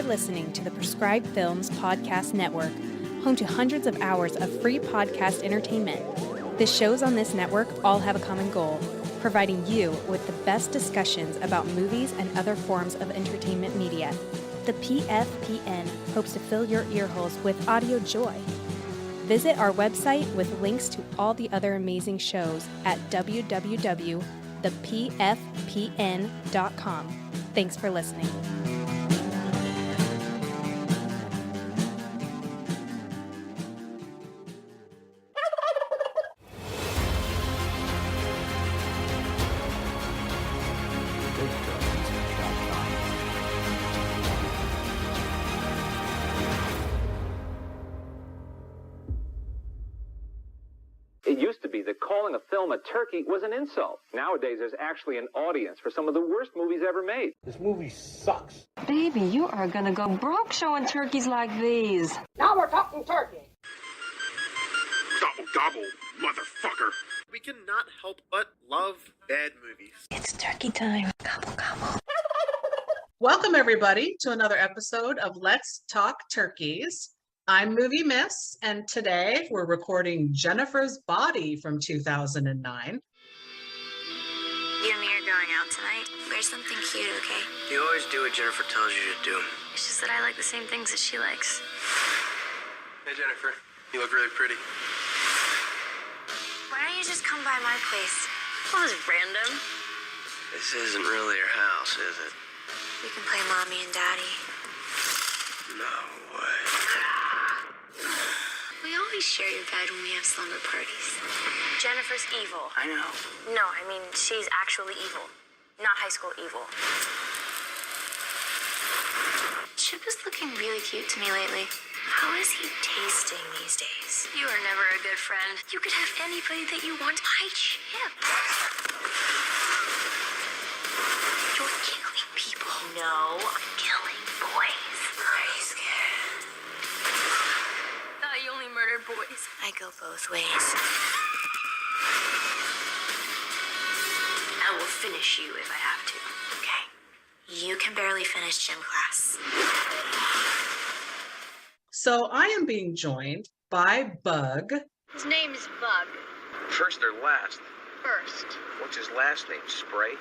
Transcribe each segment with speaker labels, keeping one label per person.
Speaker 1: You're listening to the Prescribed Films Podcast Network, home to hundreds of hours of free podcast entertainment. The shows on this network all have a common goal, providing you with the best discussions about movies and other forms of entertainment media. The PFPN hopes to fill your earholes with audio joy. Visit our website with links to all the other amazing shows at www.thepfpn.com. Thanks for listening.
Speaker 2: It used to be that calling a film a turkey was an insult. Nowadays, there's actually an audience for some of the worst movies ever made.
Speaker 3: This movie sucks.
Speaker 4: Baby, you are gonna go broke showing turkeys like these.
Speaker 5: Now we're talking turkey.
Speaker 6: Gobble, gobble, motherfucker.
Speaker 7: We cannot help but love bad movies.
Speaker 4: It's turkey time. Gobble, gobble.
Speaker 5: Welcome, everybody, to another episode of Let's Talk Turkeys. I'm Movie Miss, and today we're recording Jennifer's Body from 2009.
Speaker 8: You and me are going out tonight. Wear something cute, okay?
Speaker 7: You always do what Jennifer tells you to do.
Speaker 8: It's just that I like the same things that she likes.
Speaker 7: Hey, Jennifer, you look really pretty.
Speaker 8: Why don't you just come by my place? Well, this is random.
Speaker 7: This isn't really your house, is it?
Speaker 8: We can play mommy and daddy.
Speaker 7: No way.
Speaker 8: We always share your bed when we have slumber parties. Jennifer's evil.
Speaker 7: I know.
Speaker 8: No, I mean, she's actually evil. Not high school evil. Chip is looking really cute to me lately. How is he tasting these days? You are never a good friend. You could have anybody that you want. Hi, Chip. You're killing people. No, I'm killing boys. Are you scared? Thought you only murdered boys. I go both ways. I will finish you if I have to. Okay. You can barely finish gym class.
Speaker 5: So I am being joined by Bug.
Speaker 9: His name is Bug.
Speaker 6: First or last?
Speaker 9: First.
Speaker 6: What's his last name? Spray?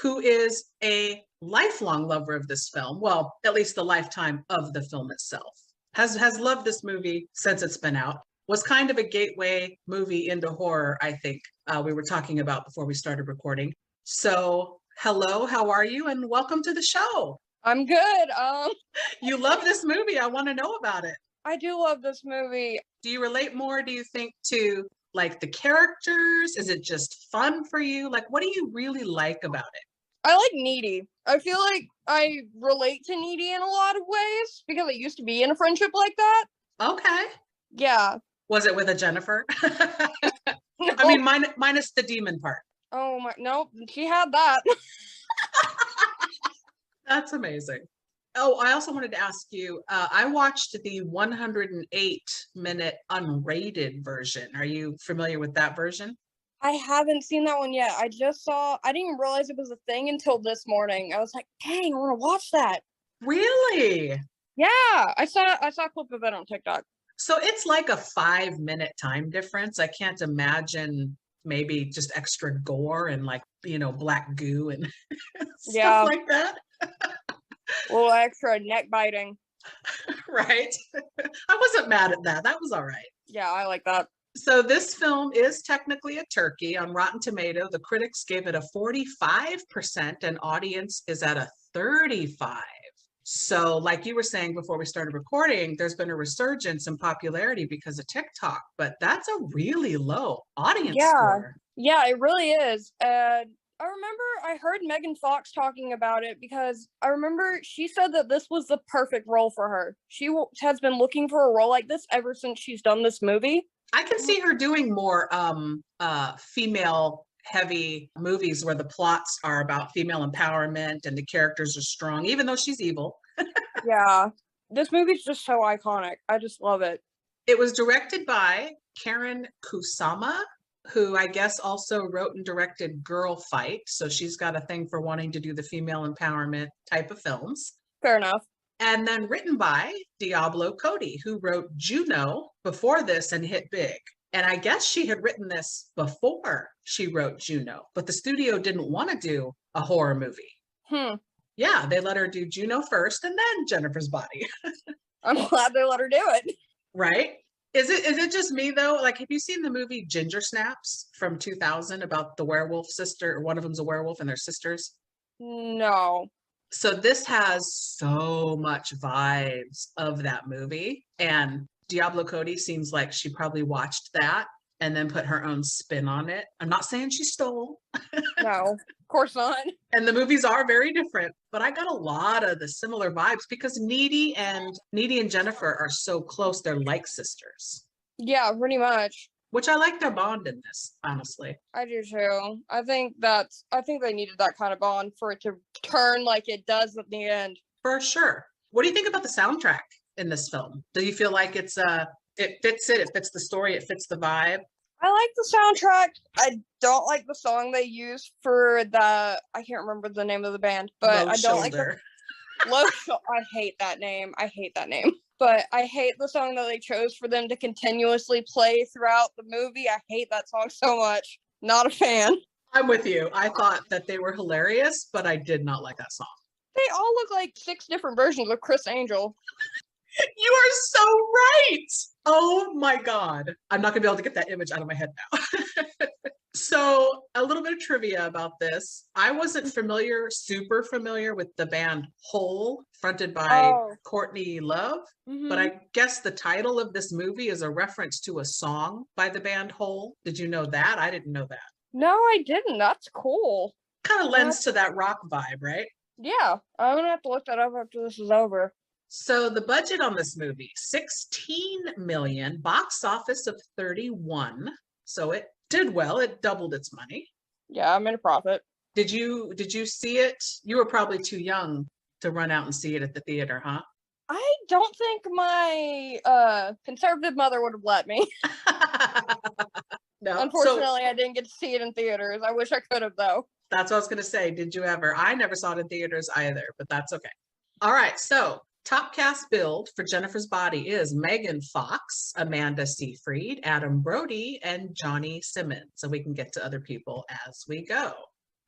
Speaker 5: Who is a lifelong lover of this film. Well, at least the lifetime of the film itself. Has loved this movie since it's been out. Was kind of a gateway movie into horror, I think we were talking about before we started recording. So, hello, how are you? And welcome to the show.
Speaker 10: I'm good.
Speaker 5: You love this movie. I want to know about it.
Speaker 10: I do love this movie.
Speaker 5: Do you relate more, do you think, to like the characters? Is it just fun for you? Like, what do you really like about it?
Speaker 10: I like Needy. I feel like I relate to Needy in a lot of ways because I used to be in a friendship like that.
Speaker 5: Okay.
Speaker 10: Yeah.
Speaker 5: Was it with a Jennifer?
Speaker 10: No.
Speaker 5: I mean, minus the demon part.
Speaker 10: Oh my, no, she had that.
Speaker 5: That's amazing. Oh, I also wanted to ask you, I watched the 108-minute unrated version. Are you familiar with that version?
Speaker 10: I haven't seen that one yet. I didn't even realize it was a thing until this morning. I was like, dang, I want to watch that.
Speaker 5: Really?
Speaker 10: Yeah, I saw a clip of it on TikTok.
Speaker 5: So it's like a 5-minute time difference. I can't imagine maybe just extra gore and like, black goo and
Speaker 10: Yeah.
Speaker 5: stuff like that.
Speaker 10: A little extra neck biting.
Speaker 5: Right? I wasn't mad at that. That was all right.
Speaker 10: Yeah, I like that.
Speaker 5: So this film is technically a turkey. On Rotten Tomato, the critics gave it a 45% and audience is at a 35%. So like you were saying before we started recording, there's been a resurgence in popularity because of TikTok, but that's a really low audience score.
Speaker 10: Yeah, it really is. I remember I heard Megan Fox talking about it because I remember she said that this was the perfect role for her. She has been looking for a role like this ever since she's done this movie.
Speaker 5: I can see her doing more female heavy movies where the plots are about female empowerment and the characters are strong, even though she's evil.
Speaker 10: Yeah, this movie's just so iconic. I just love it.
Speaker 5: It was directed by Karen Kusama, who I guess also wrote and directed Girl Fight. So she's got a thing for wanting to do the female empowerment type of films.
Speaker 10: Fair enough.
Speaker 5: And then written by Diablo Cody, who wrote Juno before this and hit big. And I guess she had written this before she wrote Juno, but the studio didn't want to do a horror movie. Yeah, they let her do Juno first and then Jennifer's Body.
Speaker 10: I'm glad they let her do it.
Speaker 5: Right? Is it just me though? Like, have you seen the movie Ginger Snaps from 2000 about the werewolf sister, or one of them's a werewolf and they're sisters?
Speaker 10: No.
Speaker 5: So this has so much vibes of that movie. And Diablo Cody seems like she probably watched that and then put her own spin on it. I'm not saying she stole.
Speaker 10: No, of course not.
Speaker 5: And the movies are very different, but I got a lot of the similar vibes because Needy and Jennifer are so close. They're like sisters,
Speaker 10: Yeah, pretty much.
Speaker 5: which I like their bond in this, honestly.
Speaker 10: I do too. I think they needed that kind of bond for it to turn like it does at the end.
Speaker 5: For sure. What do you think about the soundtrack in this film? Do you feel like it fits the story, it fits the vibe?
Speaker 10: I like the soundtrack. I don't like the song they used for I can't remember the name of the band, but
Speaker 5: Low
Speaker 10: I don't like
Speaker 5: Shoulder.
Speaker 10: I hate that name. But I hate the song that they chose for them to continuously play throughout the movie. I hate that song so much. Not a fan.
Speaker 5: I'm with you. I thought that they were hilarious, but I did not like that song.
Speaker 10: They all look like 6 different versions of Chris Angel.
Speaker 5: You are so right. Oh my God. I'm not gonna be able to get that image out of my head now. So a little bit of trivia about this. I wasn't super familiar with the band Hole, fronted by Courtney Love, but I guess the title of this movie is a reference to a song by the band Hole. Did you know that? I didn't know that.
Speaker 10: No, I didn't. That's cool.
Speaker 5: Kind of lends to that rock vibe, right?
Speaker 10: Yeah, I'm gonna have to look that up after this is over.
Speaker 5: So the budget on this movie, 16 million, box office of 31. So it did well. It doubled its money.
Speaker 10: Yeah, I made a profit.
Speaker 5: Did you see it? You were probably too young to run out and see it at the theater, huh?
Speaker 10: I don't think my conservative mother would have let me.
Speaker 5: No.
Speaker 10: Unfortunately, I didn't get to see it in theaters. I wish I could have, though.
Speaker 5: That's what I was going to say. Did you ever? I never saw it in theaters either, but that's okay. All right. So top cast build for Jennifer's Body is Megan Fox, Amanda Seyfried, Adam Brody, and Johnny Simmons. So we can get to other people as we go.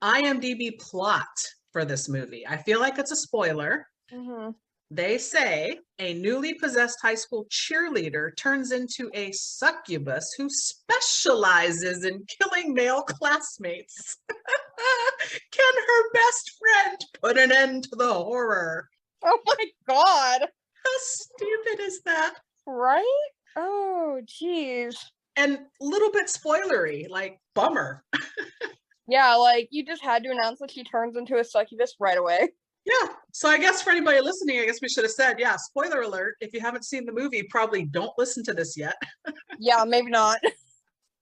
Speaker 5: IMDb plot for this movie. I feel like it's a spoiler. They say a newly possessed high school cheerleader turns into a succubus who specializes in killing male classmates. Can her best friend put an end to the horror?
Speaker 10: Oh my God.
Speaker 5: How stupid is that?
Speaker 10: Right? Oh, geez.
Speaker 5: And a little bit spoilery, like bummer.
Speaker 10: Yeah, like you just had to announce that she turns into a succubus right away.
Speaker 5: Yeah. So I guess for anybody listening, I guess we should have said, yeah, spoiler alert. If you haven't seen the movie, probably don't listen to this yet.
Speaker 10: Yeah, maybe not.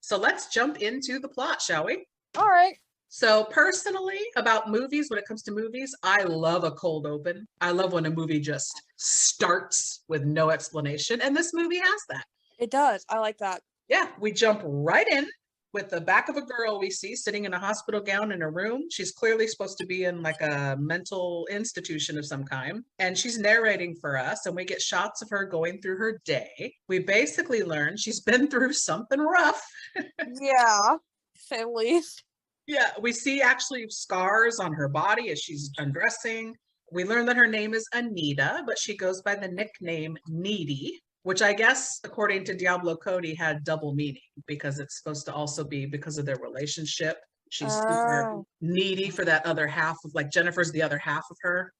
Speaker 5: So let's jump into the plot, shall we?
Speaker 10: All right.
Speaker 5: So personally, about movies, when it comes to movies, I love a cold open. I love when a movie just starts with no explanation. And this movie has that.
Speaker 10: It does. I like that.
Speaker 5: Yeah, we jump right in with the back of a girl we see sitting in a hospital gown in a room. She's clearly supposed to be in like a mental institution of some kind. And she's narrating for us, and we get shots of her going through her day. We basically learn she's been through something rough.
Speaker 10: Yeah, to say the least.
Speaker 5: Yeah, we see actually scars on her body as she's undressing. We learn that her name is Anita, but she goes by the nickname Needy, which I guess, according to Diablo Cody, had double meaning because it's supposed to also be because of their relationship. She's super needy for that other half of, like, Jennifer's the other half of her.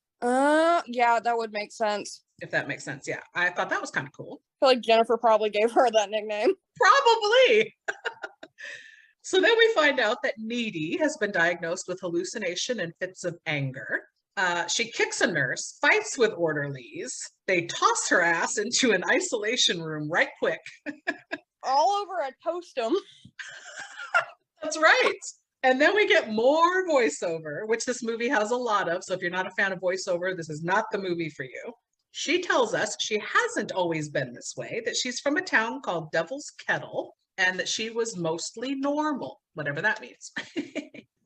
Speaker 10: Yeah, that would make sense.
Speaker 5: If that makes sense, yeah. I thought that was kind of cool.
Speaker 10: I feel like Jennifer probably gave her that nickname.
Speaker 5: Probably. So then we find out that Needy has been diagnosed with hallucination and fits of anger. She kicks a nurse, fights with orderlies. They toss her ass into an isolation room right quick.
Speaker 10: All over a toastum.
Speaker 5: That's right. And then we get more voiceover, which this movie has a lot of. So if you're not a fan of voiceover, this is not the movie for you. She tells us she hasn't always been this way, that she's from a town called Devil's Kettle, and that she was mostly normal, whatever that means.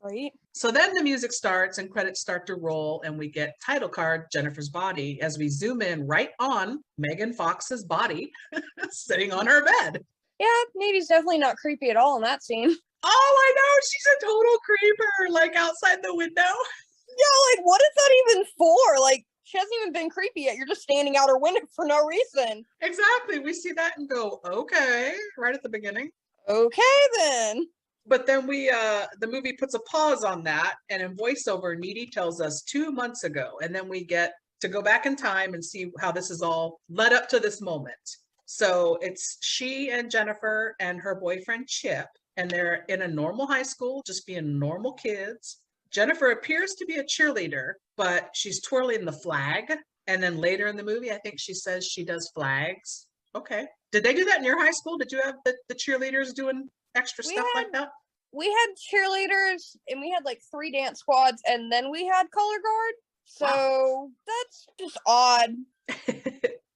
Speaker 10: Right?
Speaker 5: So then the music starts and credits start to roll, and we get title card Jennifer's body as we zoom in right on Megan Fox's body sitting on her bed.
Speaker 10: Yeah, Needy's definitely not creepy at all in that scene.
Speaker 5: Oh, I know. She's a total creeper, like outside the window.
Speaker 10: Yeah, like what is that even for? Like she hasn't even been creepy yet. You're just standing out her window for no reason.
Speaker 5: Exactly. We see that and go, okay, right at the beginning.
Speaker 10: Okay then.
Speaker 5: But then the movie puts a pause on that, and in voiceover, Needy tells us 2 months ago, and then we get to go back in time and see how this is all led up to this moment. So it's she and Jennifer and her boyfriend Chip, and they're in a normal high school, just being normal kids. Jennifer appears to be a cheerleader, but she's twirling the flag. And then later in the movie, I think she says she does flags. Okay. Did they do that in your high school? Did you have the cheerleaders doing extra stuff like that?
Speaker 10: We had cheerleaders and we had like 3 dance squads and then we had color guard. So wow. That's just odd.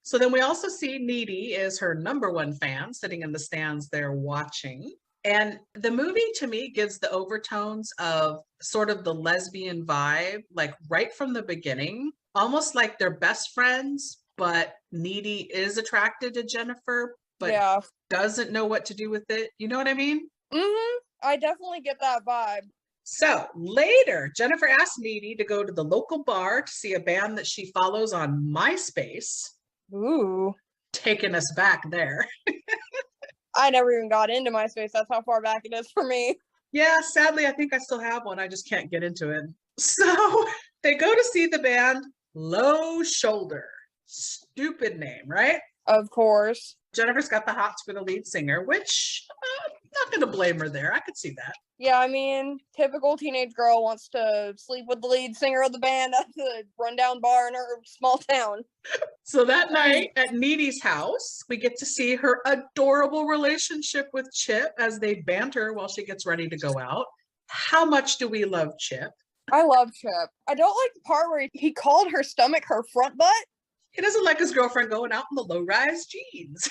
Speaker 5: So then we also see Needy is her #1 fan sitting in the stands there watching. And the movie to me gives the overtones of sort of the lesbian vibe, like right from the beginning, almost like they're best friends, but Needy is attracted to Jennifer, but doesn't know what to do with it. You know what I mean?
Speaker 10: Mm-hmm. I definitely get that vibe.
Speaker 5: So later, Jennifer asked Needy to go to the local bar to see a band that she follows on MySpace.
Speaker 10: Ooh.
Speaker 5: Taking us back there.
Speaker 10: I never even got into MySpace. That's how far back it is for me.
Speaker 5: Yeah, sadly, I think I still have one. I just can't get into it. So they go to see the band Low Shoulder. Stupid name, right?
Speaker 10: Of course.
Speaker 5: Jennifer's got the hots for the lead singer, which I'm not going to blame her there. I could see that.
Speaker 10: Yeah, I mean, typical teenage girl wants to sleep with the lead singer of the band at the rundown bar in her small town.
Speaker 5: So that night at Needy's house, we get to see her adorable relationship with Chip as they banter while she gets ready to go out. How much do we love Chip?
Speaker 10: I love Chip. I don't like the part where he called her stomach her front butt.
Speaker 5: He doesn't like his girlfriend going out in the low-rise jeans.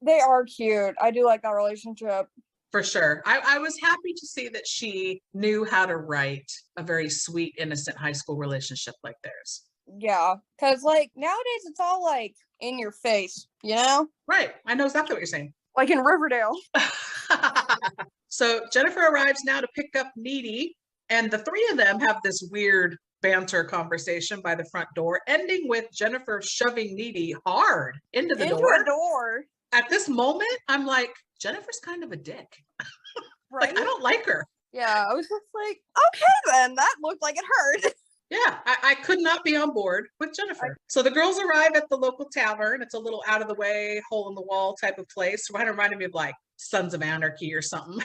Speaker 10: They are cute. I do like that relationship.
Speaker 5: For sure. I was happy to see that she knew how to write a very sweet, innocent high school relationship like theirs.
Speaker 10: Yeah, because like nowadays it's all like in your face, you know?
Speaker 5: Right. I know exactly what you're saying.
Speaker 10: Like in Riverdale.
Speaker 5: So Jennifer arrives now to pick up Needy, and the 3 of them have this weird banter conversation by the front door, ending with Jennifer shoving Needy hard into the door. At this moment, I'm like, Jennifer's kind of a dick. Right? Like, I don't like her.
Speaker 10: Yeah, I was just like, okay then, that looked like it hurt.
Speaker 5: Yeah, I could not be on board with Jennifer. So the girls arrive at the local tavern. It's a little out of the way, hole in the wall type of place. Kind of reminded me of like Sons of Anarchy or something.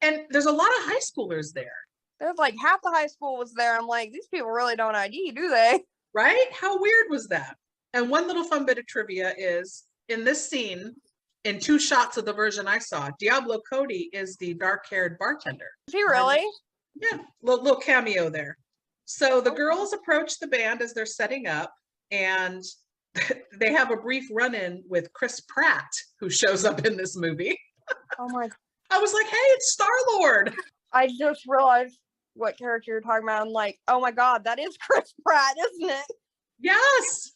Speaker 5: And there's a lot of high schoolers there.
Speaker 10: There's like half the high school was there. I'm like, these people really don't ID, do they?
Speaker 5: Right? How weird was that? And one little fun bit of trivia is in this scene, in 2 shots of the version I saw, Diablo Cody is the dark-haired bartender.
Speaker 10: Is he really?
Speaker 5: Yeah, little cameo there. So the girls approach the band as they're setting up, and they have a brief run-in with Chris Pratt, who shows up in this movie.
Speaker 10: Oh my!
Speaker 5: I was like, hey, it's Star-Lord.
Speaker 10: I just realized what character you're talking about. I'm like, oh my God, that is Chris Pratt, isn't it?
Speaker 5: Yes.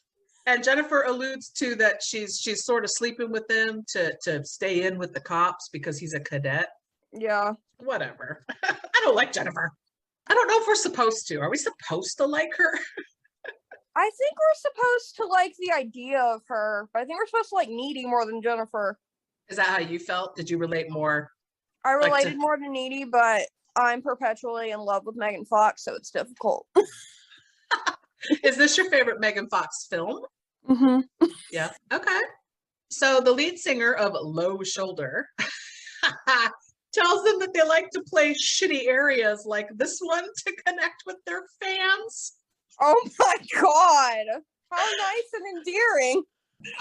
Speaker 5: And Jennifer alludes to that she's sort of sleeping with him to stay in with the cops because he's a cadet.
Speaker 10: Yeah.
Speaker 5: Whatever. I don't like Jennifer. I don't know if we're supposed to. Are we supposed to like her?
Speaker 10: I think we're supposed to like the idea of her, but I think we're supposed to like Needy more than Jennifer.
Speaker 5: Is that how you felt? Did you relate more?
Speaker 10: I related more to Needy, but I'm perpetually in love with Megan Fox, so it's difficult.
Speaker 5: Is this your favorite Megan Fox film?
Speaker 10: Mm-hmm.
Speaker 5: Yeah. Okay. So the lead singer of Low Shoulder tells them that they like to play shitty areas like this one to connect with their fans.
Speaker 10: Oh my God. How nice and endearing.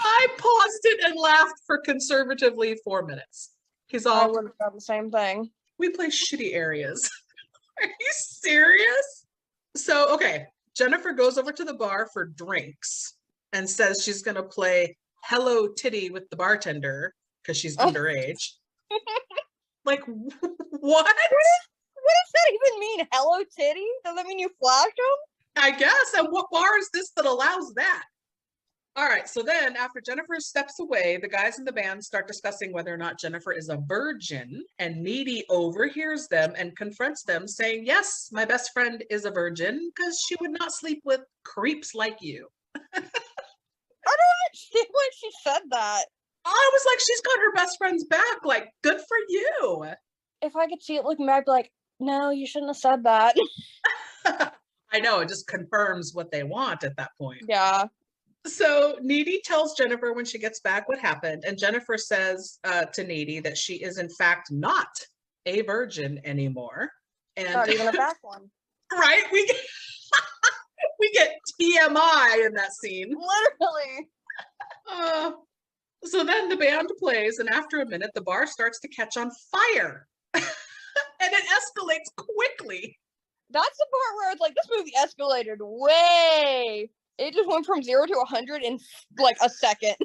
Speaker 5: I paused it and laughed for conservatively 4 minutes. He's all,
Speaker 10: I would have done the same thing.
Speaker 5: We play shitty areas. Are you serious? So, okay. Jennifer goes over to the bar for drinks and says she's going to play Hello Titty with the bartender because she's underage. Like, what?
Speaker 10: does that even mean? Hello Titty? Does that mean you flashed them?
Speaker 5: I guess. And what bar is this that allows that? All right. So then after Jennifer steps away, the guys in the band start discussing whether or not Jennifer is a virgin, and Needy overhears them and confronts them saying, yes, my best friend is a virgin because she would not sleep with creeps like you.
Speaker 10: I don't understand why she said that.
Speaker 5: I was like, she's got her best friend's back. Like, good for you.
Speaker 10: If I could see it looking back, I'd be like, no, you shouldn't have said that.
Speaker 5: I know, it just confirms what they want at that point.
Speaker 10: Yeah.
Speaker 5: So Needy tells Jennifer when she gets back what happened, and Jennifer says to Needy that she is in fact not a virgin anymore. And
Speaker 10: Not even a back one.
Speaker 5: right? We get TMI in that scene.
Speaker 10: Literally.
Speaker 5: So then the band plays, and after a minute, the bar starts to catch on fire. And it escalates quickly.
Speaker 10: That's the part where it's like, this movie escalated way. It just went from 0 to 100 in like a second.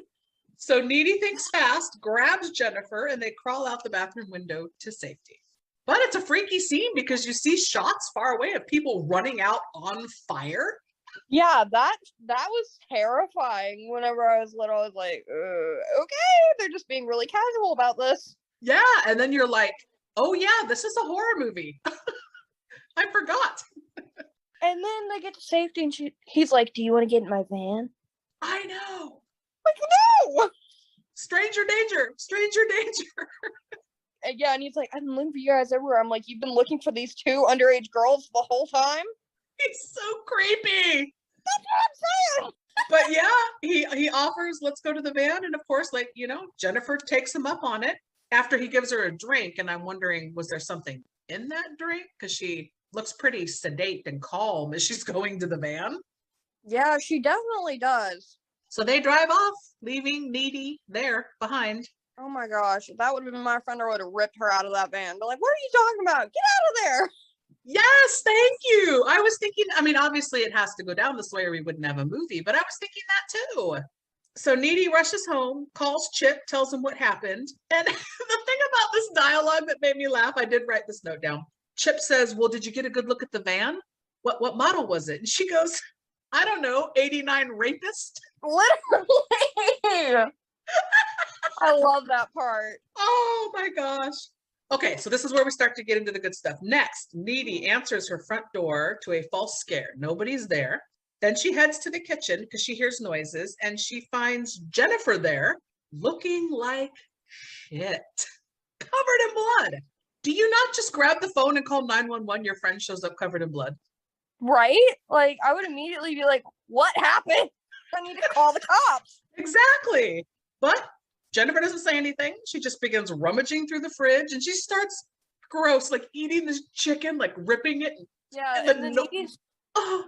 Speaker 5: So Needy thinks fast, grabs Jennifer, and they crawl out the bathroom window to safety. But it's a freaky scene because you see shots far away of people running out on fire.
Speaker 10: Yeah, that was terrifying. Whenever I was little, I was like, okay, they're just being really casual about this.
Speaker 5: Yeah, and then you're like, oh yeah, this is a horror movie. I forgot.
Speaker 10: And then they get to safety, and he's like, do you want to get in my van?
Speaker 5: I know.
Speaker 10: Like, no!
Speaker 5: Stranger danger, stranger danger.
Speaker 10: And yeah, and he's like, I've been looking for you guys everywhere. I'm like, you've been looking for these 2 underage girls the whole time?
Speaker 5: He's so creepy.
Speaker 10: That's what I'm saying.
Speaker 5: But yeah, he offers, let's go to the van. And of course, like, you know, Jennifer takes him up on it after he gives her a drink. And I'm wondering, was there something in that drink? Because she looks pretty sedate and calm as she's going to the van.
Speaker 10: Yeah, she definitely does.
Speaker 5: So they drive off, leaving Needy there behind.
Speaker 10: Oh my gosh, if that would have been my friend, I would have ripped her out of that van. But like, what are you talking about? Get out of there.
Speaker 5: Yes, thank you. I was thinking, I mean, obviously it has to go down this way or we wouldn't have a movie, but I was thinking that too. So Needy rushes home, calls Chip, tells him what happened. And the thing about this dialogue that made me laugh, I did write this note down. Chip says, well, did you get a good look at the van? What model was it? And she goes, I don't know, 89 Rapist?
Speaker 10: Literally. I love that part.
Speaker 5: Oh my gosh. Okay, so this is where we start to get into the good stuff. Next, Needy answers her front door to a false scare. Nobody's there. Then she heads to the kitchen because she hears noises, and she finds Jennifer there looking like shit, covered in blood. Do you not just grab the phone and call 911? Your friend shows up covered in blood.
Speaker 10: Right? Like, I would immediately be like, what happened? I need to call the cops.
Speaker 5: Exactly. But Jennifer doesn't say anything. She just begins rummaging through the fridge, and she starts gross, like eating this chicken, like ripping it.
Speaker 10: Yeah,
Speaker 5: and
Speaker 10: and then
Speaker 5: Needy's, oh.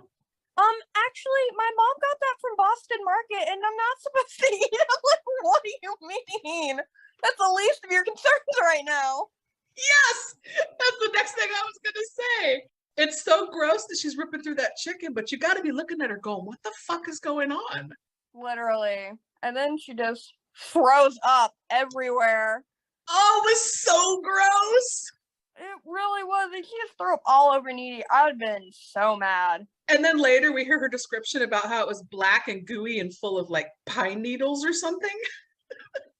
Speaker 10: Actually, my mom got that from Boston Market, and I'm not supposed to eat it. I'm like, what do you mean? That's the least of your concerns right now.
Speaker 5: Yes, that's the next thing I was gonna say. It's so gross that she's ripping through that chicken, but you got to be looking at her going, what the fuck is going on?
Speaker 10: Literally. And then she just throws up everywhere.
Speaker 5: Oh, it was so gross.
Speaker 10: It really was. And she just threw up all over Needy. I would have been so mad.
Speaker 5: And then later we hear her description about how it was black and gooey and full of like pine needles or something.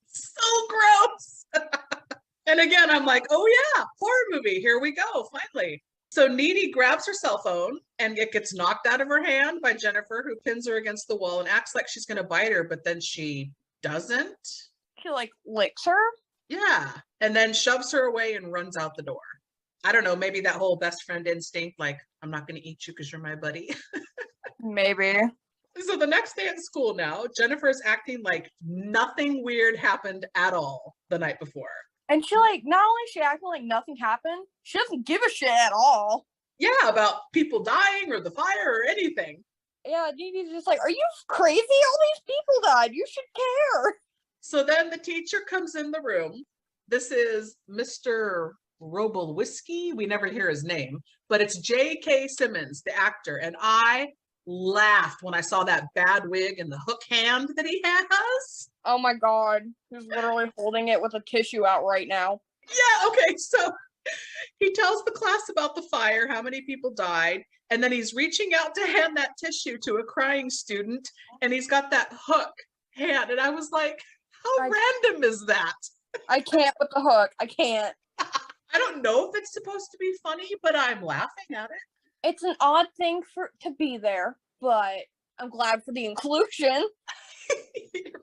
Speaker 5: So gross. And again, I'm like, oh yeah, horror movie. Here we go, finally. So Needy grabs her cell phone and it gets knocked out of her hand by Jennifer, who pins her against the wall and acts like she's going to bite her, but then she doesn't.
Speaker 10: She like licks her?
Speaker 5: Yeah. And then shoves her away and runs out the door. I don't know, maybe that whole best friend instinct, like, I'm not going to eat you because you're my buddy.
Speaker 10: Maybe.
Speaker 5: So the next day at school now, Jennifer is acting like nothing weird happened at all the night before.
Speaker 10: And she like, not only is she acting like nothing happened, she doesn't give a shit at all.
Speaker 5: Yeah, about people dying or the fire or anything.
Speaker 10: Yeah, Needy's just like, are you crazy? All these people died. You should care.
Speaker 5: So then the teacher comes in the room. This is Mr. Whiskey. We never hear his name, but it's J.K. Simmons, the actor. And I laughed when I saw that bad wig and the hook hand that he has.
Speaker 10: Oh my God. He's literally holding it with a tissue out right now.
Speaker 5: Yeah, okay. So He tells the class about the fire, how many people died, and then he's reaching out to hand that tissue to a crying student, and he's got that hook hand. And I was like, how random is that?
Speaker 10: I can't with the hook. I can't.
Speaker 5: I don't know if it's supposed to be funny, but I'm laughing at it.
Speaker 10: It's an odd thing to be there, but I'm glad for the inclusion.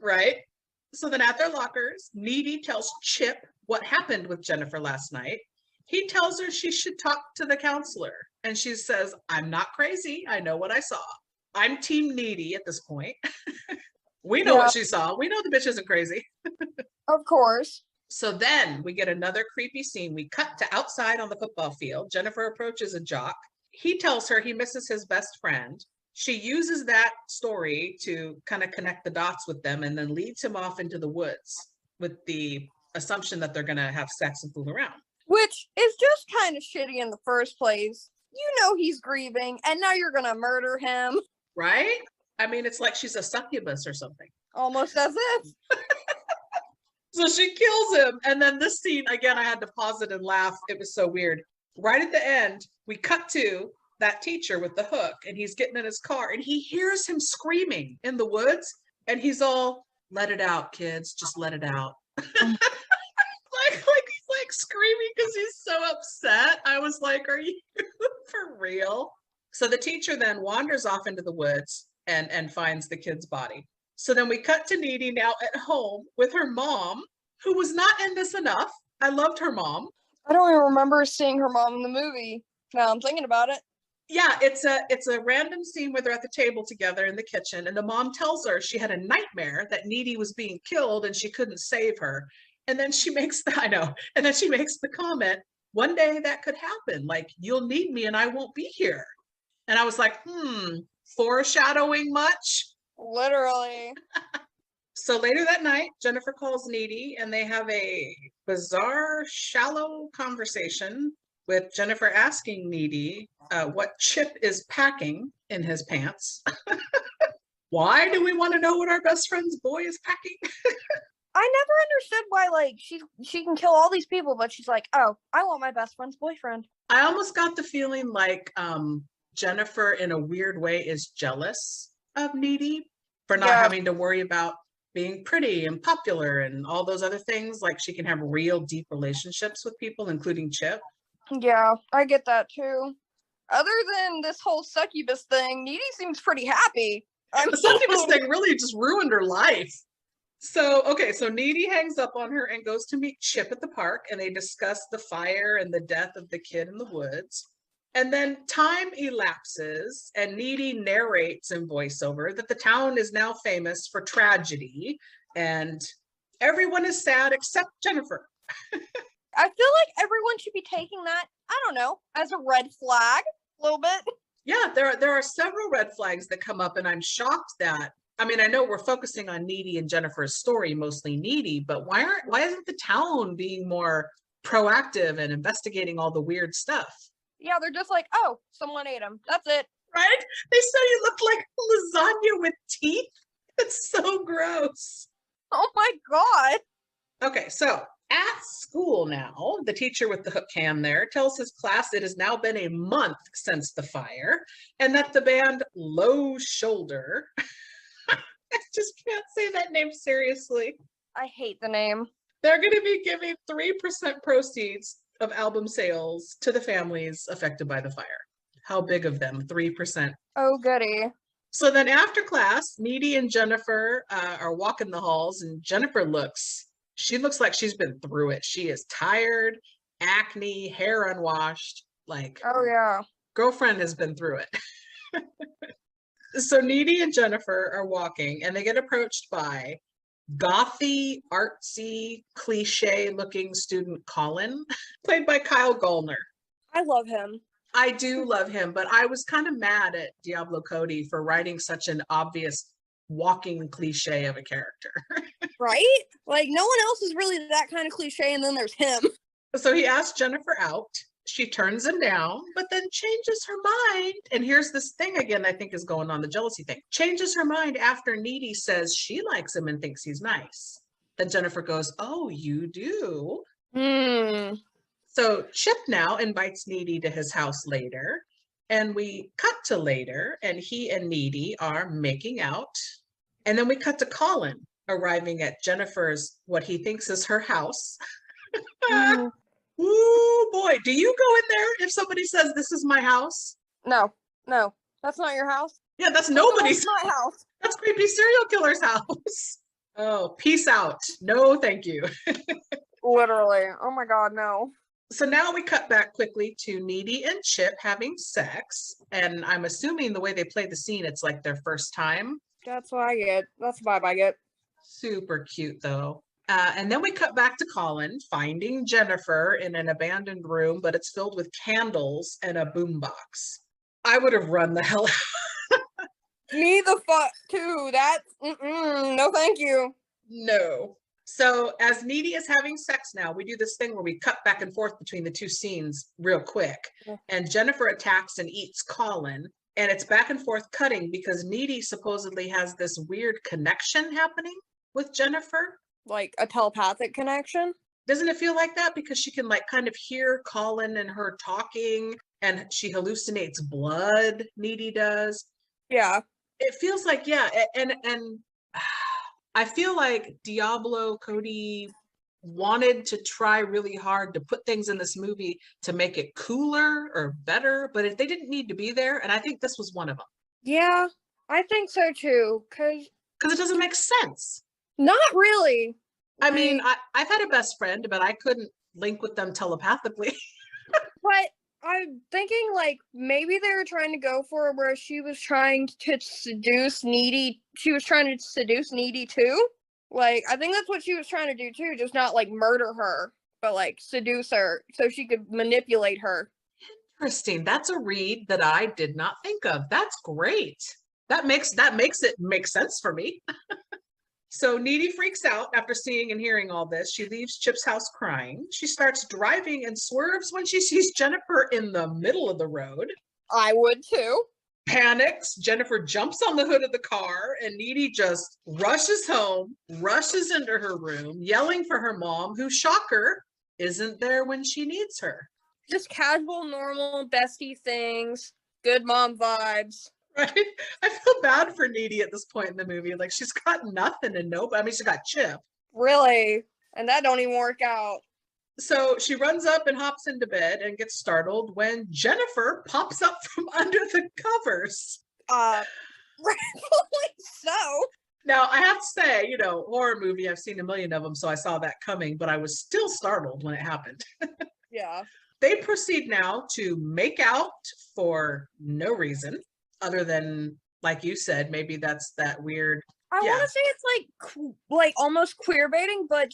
Speaker 5: Right? So then at their lockers, Needy tells Chip what happened with Jennifer last night. He tells her she should talk to the counselor. And she says, I'm not crazy. I know what I saw. I'm team Needy at this point. We know what she saw. We know the bitch isn't crazy.
Speaker 10: Of course.
Speaker 5: So then we get another creepy scene. We cut to outside on the football field. Jennifer approaches a jock. He tells her he misses his best friend. She uses that story to kind of connect the dots with them and then leads him off into the woods with the assumption that they're going to have sex and fool around.
Speaker 10: Which is just kind of shitty in the first place. You know he's grieving, and now you're going to murder him.
Speaker 5: Right? I mean, it's like she's a succubus or something.
Speaker 10: Almost as if.
Speaker 5: So she kills him. And then this scene, again, I had to pause it and laugh. It was so weird. Right at the end, we cut to that teacher with the hook, and he's getting in his car, and he hears him screaming in the woods, and he's all, let it out, kids, just let it out. like he's like screaming because he's so upset. I was like, are you for real? So the teacher then wanders off into the woods and finds the kid's body. So then we cut to Needy now at home with her mom, who was not in this enough. I loved her mom.
Speaker 10: I don't even remember seeing her mom in the movie. Now I'm thinking about it.
Speaker 5: Yeah, it's a random scene where they're at the table together in the kitchen, and the mom tells her she had a nightmare that Needy was being killed and she couldn't save her. And then she makes the comment, one day that could happen. Like, you'll need me and I won't be here. And I was like, foreshadowing much?
Speaker 10: Literally.
Speaker 5: So later that night, Jennifer calls Needy and they have a bizarre, shallow conversation with Jennifer asking Needy what Chip is packing in his pants. Why do we want to know what our best friend's boy is packing?
Speaker 10: I never understood why, like, she can kill all these people, but she's like, oh, I want my best friend's boyfriend.
Speaker 5: I almost got the feeling like Jennifer, in a weird way, is jealous of Needy for not having to worry about being pretty and popular and all those other things. Like, she can have real deep relationships with people, including Chip.
Speaker 10: Yeah, I get that too. Other than this whole succubus thing, Needy seems pretty happy.
Speaker 5: The succubus thing really just ruined her life. So Needy hangs up on her and goes to meet Chip at the park, and they discuss the fire and the death of the kid in the woods. And then time elapses, and Needy narrates in voiceover that the town is now famous for tragedy, and everyone is sad except Jennifer.
Speaker 10: I feel like everyone should be taking that, I don't know, as a red flag a little bit.
Speaker 5: Yeah, there are several red flags that come up, and I'm shocked that, I mean, I know we're focusing on Needy and Jennifer's story, mostly Needy, but why isn't the town being more proactive and investigating all the weird stuff?
Speaker 10: Yeah, they're just like, oh, someone ate him. That's it.
Speaker 5: Right? They said he looked like lasagna with teeth. It's so gross.
Speaker 10: Oh my God.
Speaker 5: Okay, so at school now, the teacher with the hook hand there tells his class it has now been a month since the fire, and that the band Low Shoulder, I just can't say that name seriously.
Speaker 10: I hate the name.
Speaker 5: They're going to be giving 3% proceeds of album sales to the families affected by the fire. How big of them? 3%.
Speaker 10: Oh, goody.
Speaker 5: So then after class, Needy and Jennifer are walking the halls, and Jennifer looks like she's been through it. She is tired, acne, hair unwashed. Like,
Speaker 10: oh yeah,
Speaker 5: girlfriend has been through it. So Needy and Jennifer are walking, and they get approached by gothy, artsy, cliche-looking student Colin, played by Kyle Gallner.
Speaker 10: I love him.
Speaker 5: I do love him, but I was kind of mad at Diablo Cody for writing such an obvious walking cliche of a character.
Speaker 10: Right? Like, no one else is really that kind of cliche, and then there's him.
Speaker 5: So he asks Jennifer out. She turns him down, but then changes her mind. And here's this thing again, I think is going on, the jealousy thing. Changes her mind after Needy says she likes him and thinks he's nice. Then Jennifer goes, oh, you do? So Chip now invites Needy to his house later, and we cut to later, and he and Needy are making out. And then we cut to Colin arriving at Jennifer's, what he thinks is her house.
Speaker 10: Mm,
Speaker 5: Ooh, boy, do you go in there if somebody says this is my house?
Speaker 10: no, that's not your house.
Speaker 5: Yeah, that's
Speaker 10: That's
Speaker 5: nobody's.
Speaker 10: my house.
Speaker 5: That's creepy serial killer's house. Oh, peace out. No, thank you.
Speaker 10: Literally. Oh my God, no.
Speaker 5: So now we cut back quickly to Needy and Chip having sex. And I'm assuming the way they play the scene, it's like their first time.
Speaker 10: That's what I get. That's the vibe I get.
Speaker 5: Super cute, though. And then we cut back to Colin finding Jennifer in an abandoned room, but it's filled with candles and a boombox. I would have run the hell out.
Speaker 10: Me the fuck too. That's no, thank you.
Speaker 5: No. So as Needy is having sex now, we do this thing where we cut back and forth between the two scenes real quick.
Speaker 10: Yeah.
Speaker 5: And Jennifer attacks and eats Colin. And it's back and forth cutting because Needy supposedly has this weird connection happening with Jennifer.
Speaker 10: Like a telepathic connection.
Speaker 5: Doesn't it feel like that? Because she can like kind of hear Colin and her talking, and she hallucinates blood, Needy does.
Speaker 10: Yeah.
Speaker 5: It feels like, yeah, and I feel like Diablo Cody wanted to try really hard to put things in this movie to make it cooler or better, but if they didn't need to be there, and I think this was one of them.
Speaker 10: Yeah, I think so too. Cause
Speaker 5: Because it doesn't make sense.
Speaker 10: not really.
Speaker 5: I mean, I've had a best friend, but I couldn't link with them telepathically.
Speaker 10: But I'm thinking like maybe they were trying to go for where she was trying to seduce Needy. She was trying to seduce Needy too. Like I think that's what she was trying to do too, just not like murder her, but like seduce her so she could manipulate her.
Speaker 5: Interesting. That's a read that I did not think of. That's great. That makes it make sense for me. So Needy freaks out after seeing and hearing all this. She leaves Chip's house crying. She starts driving and swerves when she sees Jennifer in the middle of the road.
Speaker 10: I would too.
Speaker 5: Panics. Jennifer jumps on the hood of the car, and Needy just rushes home, rushes into her room, yelling for her mom, who, shocker, isn't there when she needs her.
Speaker 10: Just casual, normal, bestie things. Good mom vibes.
Speaker 5: Right? I feel bad for Needy at this point in the movie. Like she's got nothing and nobody. I mean, she's got Chip.
Speaker 10: Really? And that don't even work out.
Speaker 5: So she runs up and hops into bed and gets startled when Jennifer pops up from under the covers.
Speaker 10: Rightfully so.
Speaker 5: Now, I have to say, you know, horror movie, I've seen a million of them, so I saw that coming, but I was still startled when it happened.
Speaker 10: Yeah.
Speaker 5: They proceed now to make out for no reason other than, like you said, maybe that's that weird.
Speaker 10: I want to say it's like almost queer baiting, but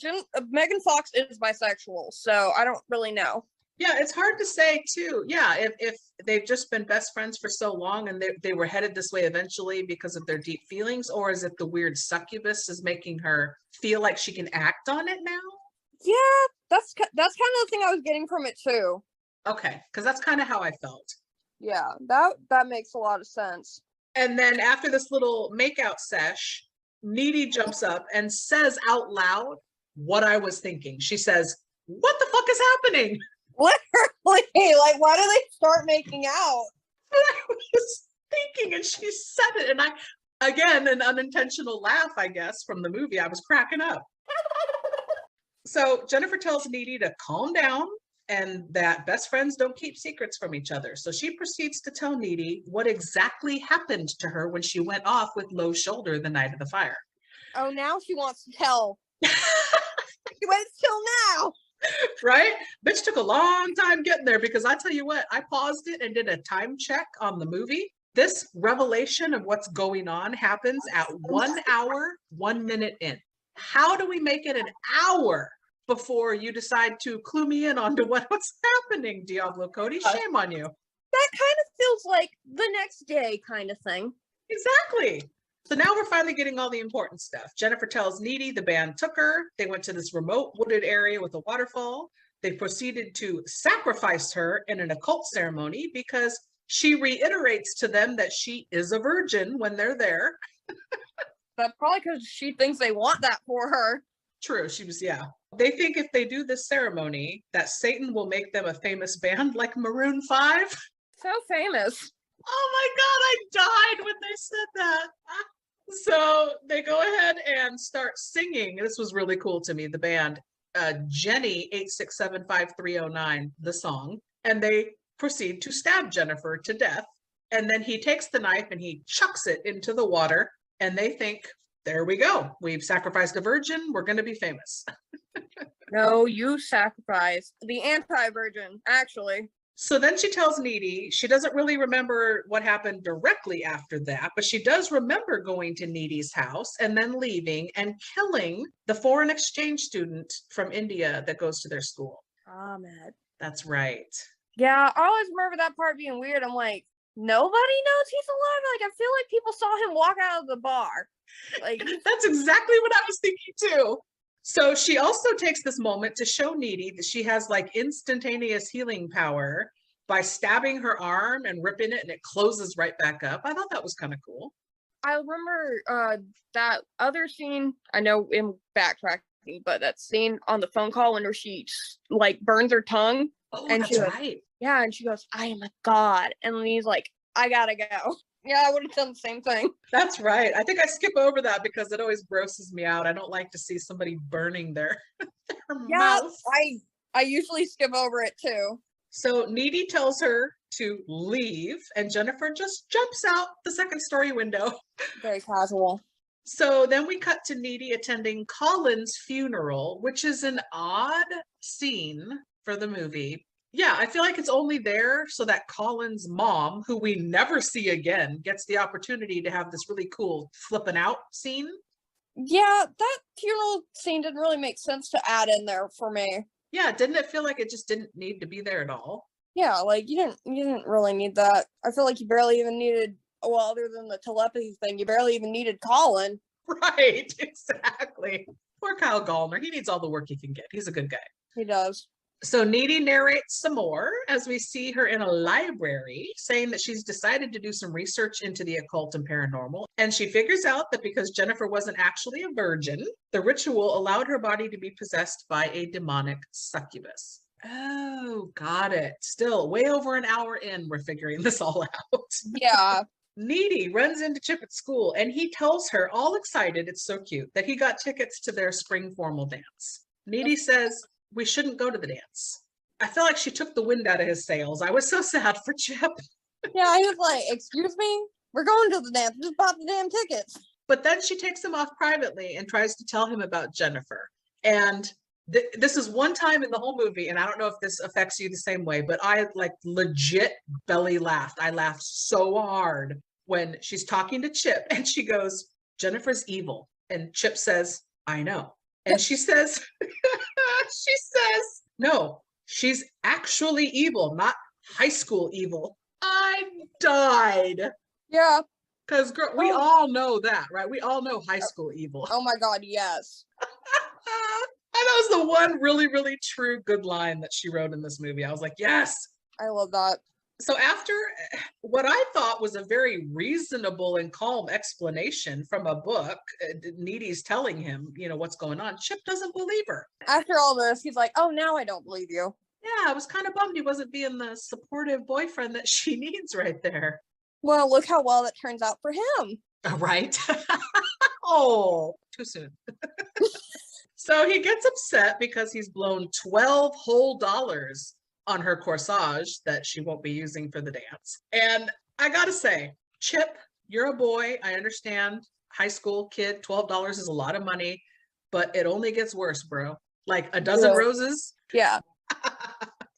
Speaker 10: Megan Fox is bisexual, so I don't really know.
Speaker 5: Yeah, it's hard to say too. Yeah, if they've just been best friends for so long and they were headed this way eventually because of their deep feelings, or is it the weird succubus is making her feel like she can act on it now?
Speaker 10: Yeah, that's kind of the thing I was getting from it too.
Speaker 5: Okay, because that's kind of how I felt.
Speaker 10: Yeah, that makes a lot of sense.
Speaker 5: And then after this little makeout sesh, Needy jumps up and says out loud what I was thinking. She says, "What the fuck is happening?"
Speaker 10: Literally, like, why do they start making out?
Speaker 5: And I was thinking, and she said it, and I, again, an unintentional laugh, I guess, from the movie. I was cracking up. So Jennifer tells Needy to calm down and that best friends don't keep secrets from each other. So she proceeds to tell Needy what exactly happened to her when she went off with Lo's shoulder the night of the fire.
Speaker 10: Oh, now she wants to tell. She waits till now.
Speaker 5: Right? Bitch took a long time getting there because I tell you what, I paused it and did a time check on the movie. This revelation of what's going on happens at 1 hour, 1 minute in. How do we make it an hour before you decide to clue me in onto what's happening, Diablo Cody? Shame on you.
Speaker 10: That kind of feels like the next day kind of thing.
Speaker 5: Exactly. So now we're finally getting all the important stuff. Jennifer tells Needy the band took her. They went to this remote wooded area with a waterfall. They proceeded to sacrifice her in an occult ceremony because she reiterates to them that she is a virgin when they're there.
Speaker 10: That's probably because she thinks they want that for her.
Speaker 5: True, she was, yeah. They think if they do this ceremony, that Satan will make them a famous band like Maroon 5.
Speaker 10: So famous.
Speaker 5: Oh my God, I died when they said that. So they go ahead and start singing. This was really cool to me, the band. Jenny 8675309, the song. And they proceed to stab Jennifer to death. And then he takes the knife and he chucks it into the water. And they think, there we go. We've sacrificed a virgin. We're going to be famous.
Speaker 10: No, you sacrificed the anti-virgin, actually.
Speaker 5: So then she tells Needy she doesn't really remember what happened directly after that, but she does remember going to Needy's house and then leaving and killing the foreign exchange student from India that goes to their school.
Speaker 10: Ahmed.
Speaker 5: That's right.
Speaker 10: Yeah, I always remember that part being weird. I'm like, nobody knows he's alive? Like, I feel like people saw him walk out of the bar. Like,
Speaker 5: that's exactly what I was thinking too. So she also takes this moment to show Needy that she has like instantaneous healing power by stabbing her arm and ripping it and it closes right back up. I thought that was kind of cool.
Speaker 10: I remember that other scene, I know I'm backtracking, but that scene on the phone call when she like burns her tongue.
Speaker 5: Oh,
Speaker 10: and
Speaker 5: that's
Speaker 10: she goes,
Speaker 5: right.
Speaker 10: Yeah, and she goes, I am a god. And he's like, I gotta go. Yeah, I would have done the same thing.
Speaker 5: That's right. I think I skip over that because it always grosses me out. I don't like to see somebody burning their mouth.
Speaker 10: I usually skip over it too.
Speaker 5: So Needy tells her to leave and Jennifer just jumps out the second story window.
Speaker 10: Very casual.
Speaker 5: So then we cut to Needy attending Colin's funeral, which is an odd scene for the movie. Yeah, I feel like it's only there so that Colin's mom, who we never see again, gets the opportunity to have this really cool flipping out scene.
Speaker 10: Yeah, that funeral scene didn't really make sense to add in there for me.
Speaker 5: Yeah, didn't it feel like it just didn't need to be there at all?
Speaker 10: Yeah, like you didn't really need that. I feel like you barely even needed, well, other than the telepathy thing, you barely even needed Colin.
Speaker 5: Right, exactly. Poor Kyle Gallner. He needs all the work he can get. He's a good guy.
Speaker 10: He does.
Speaker 5: So Needy narrates some more as we see her in a library saying that she's decided to do some research into the occult and paranormal. And she figures out that because Jennifer wasn't actually a virgin, the ritual allowed her body to be possessed by a demonic succubus. Oh, got it. Still way over an hour in, we're figuring this all out.
Speaker 10: Yeah.
Speaker 5: Needy runs into Chip at school and he tells her, all excited, it's so cute, that he got tickets to their spring formal dance. Needy says, we shouldn't go to the dance. I feel like she took the wind out of his sails. I was so sad for Chip.
Speaker 10: Yeah, he was like, excuse me? We're going to the dance. We just bought the damn tickets.
Speaker 5: But then she takes him off privately and tries to tell him about Jennifer. And this is one time in the whole movie, and I don't know if this affects you the same way, but I like legit belly laughed. I laughed so hard when she's talking to Chip and she goes, Jennifer's evil. And Chip says, I know. And she says, no, she's actually evil, not high school evil. I died.
Speaker 10: Yeah.
Speaker 5: Because we all know that, right? We all know high school evil.
Speaker 10: Oh my God, yes.
Speaker 5: And that was the one really, really true good line that she wrote in this movie. I was like, yes.
Speaker 10: I love that.
Speaker 5: So after what I thought was a very reasonable and calm explanation from a book, Needy's telling him, what's going on. Chip doesn't believe her.
Speaker 10: After all this, he's like, oh, now I don't believe you.
Speaker 5: Yeah, I was kind of bummed he wasn't being the supportive boyfriend that she needs right there.
Speaker 10: Well, look how well that turns out for him.
Speaker 5: Right? Oh, too soon. So he gets upset because he's blown $12 whole on her corsage that she won't be using for the dance. And I gotta say, Chip, you're a boy. I understand. High school kid, $12 is a lot of money, but it only gets worse, bro. Like a dozen roses.
Speaker 10: Yeah.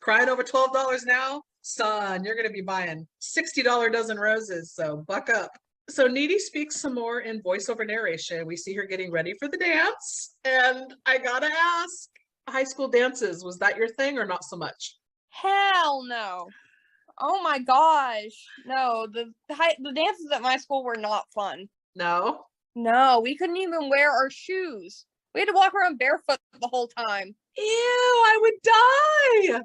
Speaker 5: Crying over $12 now? Son, you're gonna be buying $60 dozen roses, so buck up. So Needy speaks some more in voiceover narration. We see her getting ready for the dance. And I gotta ask, high school dances, was that your thing or not so much?
Speaker 10: Hell no. Oh my gosh. No, the dances at my school were not fun.
Speaker 5: No?
Speaker 10: No, we couldn't even wear our shoes. We had to walk around barefoot the whole time.
Speaker 5: Ew, I would die.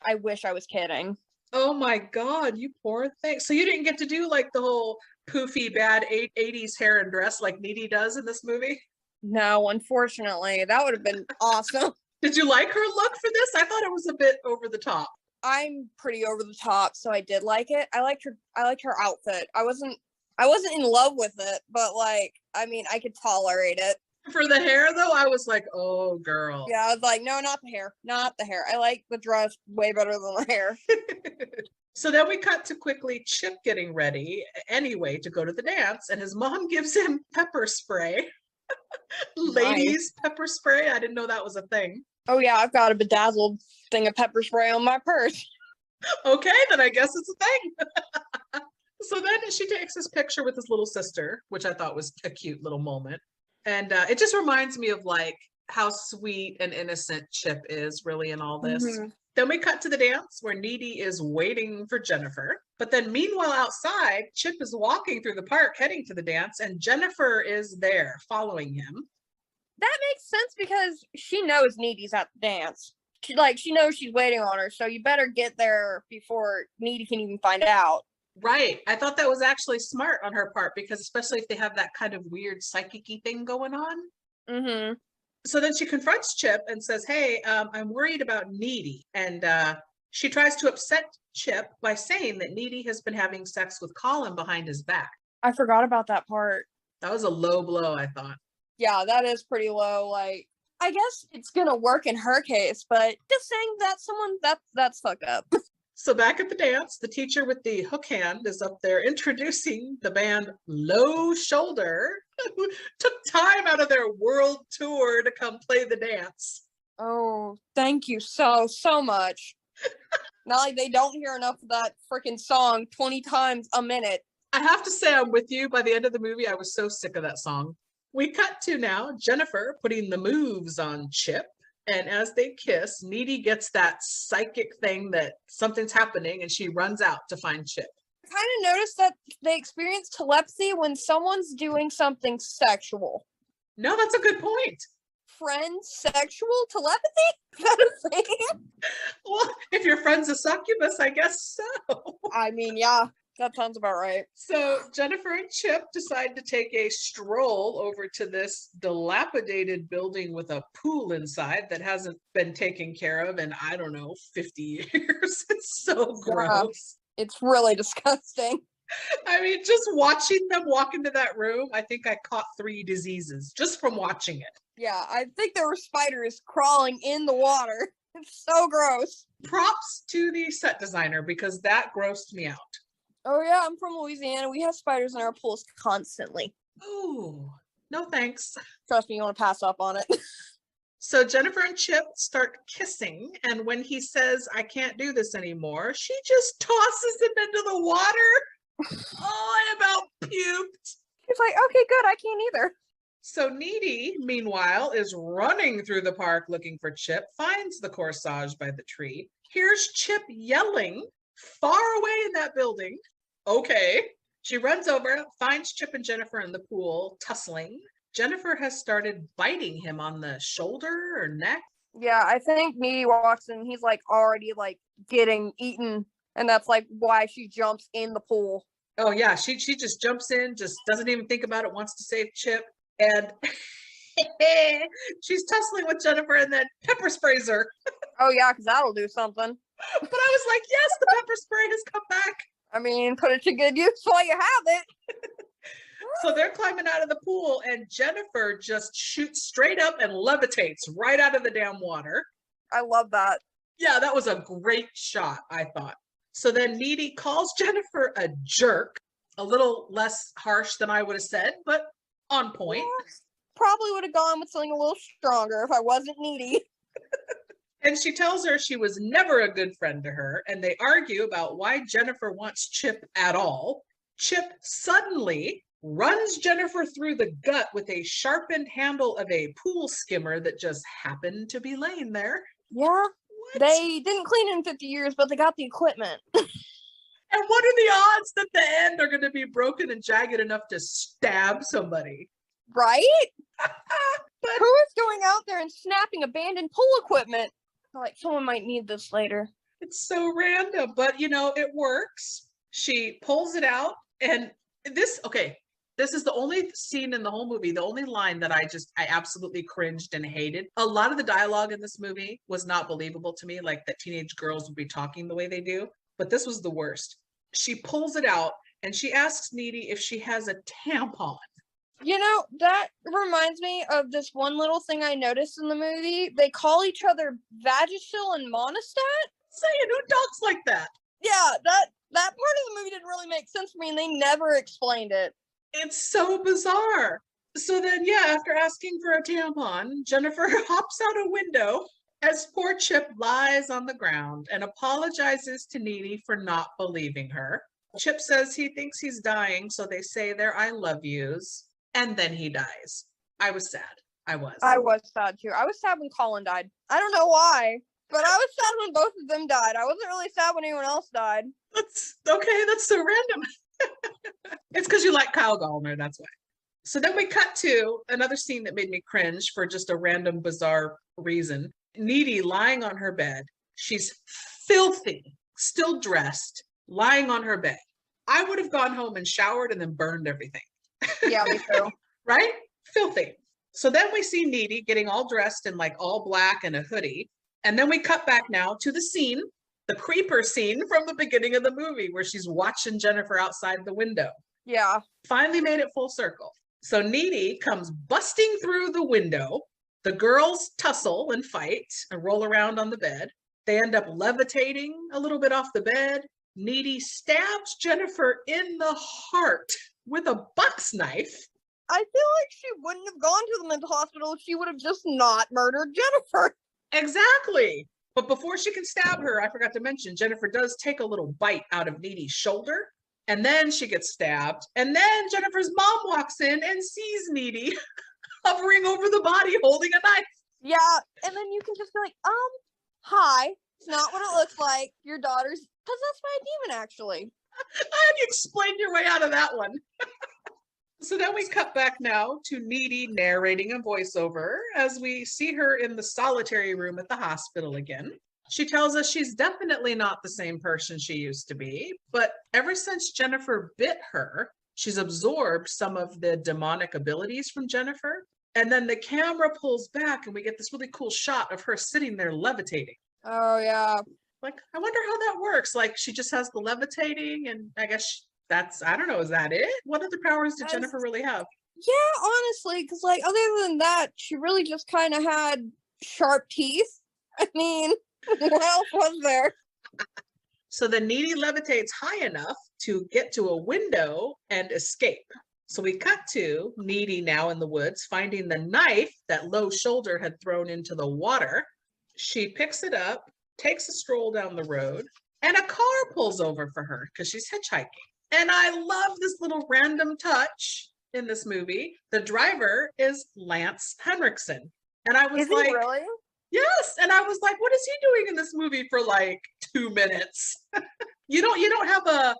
Speaker 10: I wish I was kidding.
Speaker 5: Oh my God, you poor thing. So you didn't get to do like the whole poofy bad 80s hair and dress like Needy does in this movie?
Speaker 10: No, unfortunately. That would have been awesome.
Speaker 5: Did you like her look for this? I thought it was a bit over the top.
Speaker 10: I'm pretty over the top, so I did like it. I liked her outfit. I wasn't in love with it, but like, I mean, I could tolerate it.
Speaker 5: For the hair though, I was like, oh girl.
Speaker 10: Yeah, I was like, no, not the hair. Not the hair. I like the dress way better than the hair.
Speaker 5: So then we cut to quickly Chip getting ready anyway to go to the dance, and his mom gives him pepper spray. Ladies pepper spray. I didn't know that was a thing.
Speaker 10: Oh yeah, I've got a bedazzled thing of pepper spray on my purse.
Speaker 5: Okay, then I guess it's a thing. So then she takes this picture with his little sister, which I thought was a cute little moment. And it just reminds me of like how sweet and innocent Chip is really in all this.
Speaker 10: Mhm.
Speaker 5: Then we cut to the dance where Needy is waiting for Jennifer. But then meanwhile outside, Chip is walking through the park heading to the dance, and Jennifer is there following him.
Speaker 10: That makes sense because she knows Needy's at the dance. She knows she's waiting on her, so you better get there before Needy can even find out.
Speaker 5: Right. I thought that was actually smart on her part, because especially if they have that kind of weird psychic-y thing going on.
Speaker 10: Mm-hmm.
Speaker 5: So then she confronts Chip and says, hey, I'm worried about Needy. And she tries to upset Chip by saying that Needy has been having sex with Colin behind his back.
Speaker 10: I forgot about that part.
Speaker 5: That was a low blow, I thought.
Speaker 10: Yeah, that is pretty low. Like, I guess it's gonna work in her case, but just saying that that's fucked up.
Speaker 5: So back at the dance, the teacher with the hook hand is up there introducing the band Low Shoulder, who took time out of their world tour to come play the dance.
Speaker 10: Oh, thank you so much. Not like they don't hear enough of that freaking song 20 times a minute.
Speaker 5: I have to say I'm with you. By the end of the movie, I was so sick of that song. We cut to now Jennifer putting the moves on Chip. And as they kiss, Needy gets that psychic thing that something's happening, and she runs out to find Chip.
Speaker 10: I kind of noticed that they experience telepathy when someone's doing something sexual.
Speaker 5: No, that's a good point.
Speaker 10: Friend sexual telepathy? Is that a thing?
Speaker 5: Well, if your friend's a succubus, I guess so.
Speaker 10: I mean, yeah, that sounds about right.
Speaker 5: So Jennifer and Chip decide to take a stroll over to this dilapidated building with a pool inside that hasn't been taken care of in, I don't know, 50 years. It's so gross.
Speaker 10: Yeah, it's really disgusting.
Speaker 5: I mean, just watching them walk into that room, I think I caught 3 diseases just from watching it.
Speaker 10: Yeah, I think there were spiders crawling in the water. It's so gross.
Speaker 5: Props to the set designer, because that grossed me out.
Speaker 10: Oh yeah, I'm from Louisiana. We have spiders in our pools constantly.
Speaker 5: Oh, no thanks.
Speaker 10: Trust me, you want to pass up on it.
Speaker 5: So Jennifer and Chip start kissing, and when he says, I can't do this anymore, she just tosses him into the water. Oh, I about puked.
Speaker 10: He's like, okay, good, I can't either.
Speaker 5: So Needy, meanwhile, is running through the park looking for Chip, finds the corsage by the tree, hears Chip yelling far away in that building. Okay. She runs over, finds Chip and Jennifer in the pool, tussling. Jennifer has started biting him on the shoulder or neck.
Speaker 10: Yeah, I think Needy walks in, he's like already like getting eaten, and that's like why she jumps in the pool.
Speaker 5: Oh yeah, she just jumps in, just doesn't even think about it, wants to save Chip. And she's tussling with Jennifer and then pepper sprays her.
Speaker 10: Oh yeah, because that'll do something.
Speaker 5: But I was like, yes, the pepper spray has come back.
Speaker 10: I mean, put it to good use while you have it.
Speaker 5: So they're climbing out of the pool, and Jennifer just shoots straight up and levitates right out of the damn water.
Speaker 10: I love that.
Speaker 5: Yeah, that was a great shot, I thought. So then Needy calls Jennifer a jerk, a little less harsh than I would have said, but on point.
Speaker 10: Yeah, probably would have gone with something a little stronger if I wasn't Needy.
Speaker 5: And she tells her she was never a good friend to her, and they argue about why Jennifer wants Chip at all. Chip suddenly runs Jennifer through the gut with a sharpened handle of a pool skimmer that just happened to be laying there.
Speaker 10: Yeah, what? They didn't clean it in 50 years, but they got the equipment.
Speaker 5: And what are the odds that the end are going to be broken and jagged enough to stab somebody?
Speaker 10: Right?
Speaker 5: But
Speaker 10: who is going out there and snapping abandoned pool equipment? Like, someone might need this later.
Speaker 5: It's so random, but you know, it works. She pulls it out, and this, okay, This is the only scene in the whole movie, the only line that I absolutely cringed and hated. A lot of the dialogue in this movie was not believable to me, like that teenage girls would be talking the way they do. But this was the worst. She pulls it out and she asks Needy if she has a tampon.
Speaker 10: You know, that reminds me of this one little thing I noticed in the movie. They call each other Vagisil and Monostat.
Speaker 5: Saying, who talks like that?
Speaker 10: Yeah, that part of the movie didn't really make sense for me, and they never explained it.
Speaker 5: It's so bizarre. So then, yeah, after asking for a tampon, Jennifer hops out a window as poor Chip lies on the ground and apologizes to Needy for not believing her. Chip says he thinks he's dying, so they say their I love yous, and then he dies. I was sad. I was
Speaker 10: sad too. I was sad when Colin died. I don't know why, but I was sad when both of them died. I wasn't really sad when anyone else died.
Speaker 5: That's okay. That's so random. It's because you like Kyle Gallner, that's why. So then we cut to another scene that made me cringe for just a random, bizarre reason. Needy lying on her bed. She's filthy, still dressed, lying on her bed. I would have gone home and showered and then burned everything.
Speaker 10: Yeah, me too.
Speaker 5: Right? Filthy. So then we see Needy getting all dressed in like all black and a hoodie. And then we cut back now to the scene, the creeper scene from the beginning of the movie where she's watching Jennifer outside the window.
Speaker 10: Yeah.
Speaker 5: Finally made it full circle. So Needy comes busting through the window. The girls tussle and fight and roll around on the bed. They end up levitating a little bit off the bed. Needy stabs Jennifer in the heart with a box knife.
Speaker 10: I feel like she wouldn't have gone to the mental hospital if she would have just not murdered Jennifer.
Speaker 5: Exactly. But before she can stab her, I forgot to mention, Jennifer does take a little bite out of Needy's shoulder. And then she gets stabbed. And then Jennifer's mom walks in and sees Needy hovering over the body holding a knife.
Speaker 10: Yeah, and then you can just be like, hi. It's not what it looks like. Your daughter's possessed by a demon, actually.
Speaker 5: How do you explain your way out of that one? So then we cut back now to Needy narrating a voiceover as we see her in the solitary room at the hospital again. She tells us she's definitely not the same person she used to be, but ever since Jennifer bit her, she's absorbed some of the demonic abilities from Jennifer. And then the camera pulls back and we get this really cool shot of her sitting there levitating.
Speaker 10: Oh, yeah.
Speaker 5: Like, I wonder how that works. Like, she just has the levitating and I guess that's, I don't know, is that it? What other powers did Jennifer really have?
Speaker 10: Yeah, honestly, because, like, other than that, she really just kind of had sharp teeth. I mean, what else was there?
Speaker 5: So the Needy levitates high enough to get to a window and escape. So we cut to Needy now in the woods, finding the knife that Low Shoulder had thrown into the water. She picks it up, takes a stroll down the road, and a car pulls over for her because she's hitchhiking. And I love this little random touch in this movie. The driver is Lance Henriksen. And I was like,
Speaker 10: really?
Speaker 5: Yes. And I was like, what is he doing in this movie for like 2 minutes? You don't have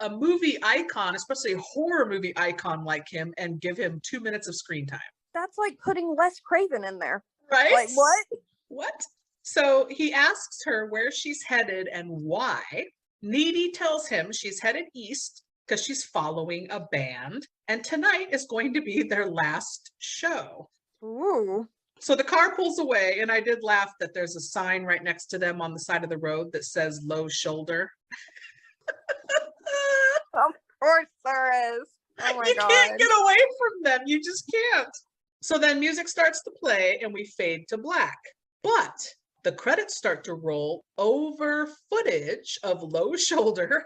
Speaker 5: a movie icon, especially a horror movie icon like him, and give him 2 minutes of screen time.
Speaker 10: That's like putting Wes Craven in there.
Speaker 5: Right?
Speaker 10: Like, what?
Speaker 5: What? So he asks her where she's headed and why. Needy tells him she's headed east because she's following a band. And tonight is going to be their last show.
Speaker 10: Ooh.
Speaker 5: So the car pulls away, and I did laugh that there's a sign right next to them on the side of the road that says Low Shoulder.
Speaker 10: Of course there is. Oh my God.
Speaker 5: You can't get away from them. You just can't. So then music starts to play, and we fade to black. But the credits start to roll over footage of Low Shoulder,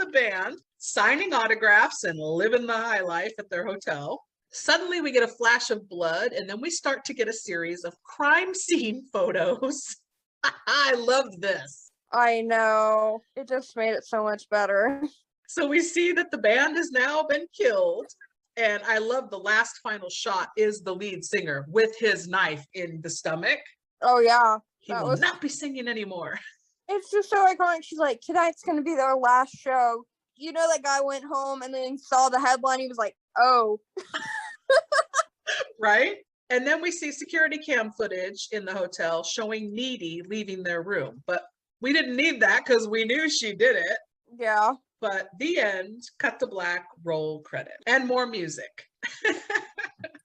Speaker 5: the band, signing autographs and living the high life at their hotel. Suddenly we get a flash of blood, and then we start to get a series of crime scene photos. I loved this.
Speaker 10: I know. It just made it so much better.
Speaker 5: So we see that the band has now been killed. And I love the last final shot is the lead singer with his knife in the stomach.
Speaker 10: Oh, yeah.
Speaker 5: He will not be singing anymore.
Speaker 10: It's just so iconic. She's like, tonight's going to be their last show. You know, that guy went home and then he saw the headline. He was like, oh.
Speaker 5: Right? And then we see security cam footage in the hotel showing Needy leaving their room. But we didn't need that because we knew she did it.
Speaker 10: Yeah.
Speaker 5: but the end, cut to black, roll credit, and more music.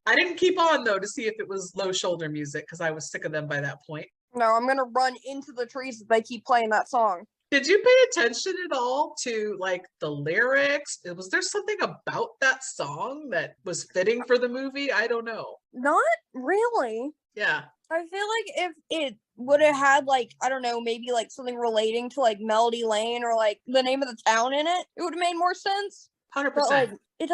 Speaker 5: I didn't keep on though to see if it was low shoulder music because I was sick of them by that point.
Speaker 10: No, I'm gonna run into the trees if they keep playing that song.
Speaker 5: Did you pay attention at all to like the lyrics? Was there something about that song that was fitting for the movie? I don't know.
Speaker 10: Not really.
Speaker 5: Yeah.
Speaker 10: I feel like if it would have had like, I don't know, maybe like something relating to like Melody Lane or like the name of the town in it, it would have made more sense.
Speaker 5: 100%.
Speaker 10: But like, it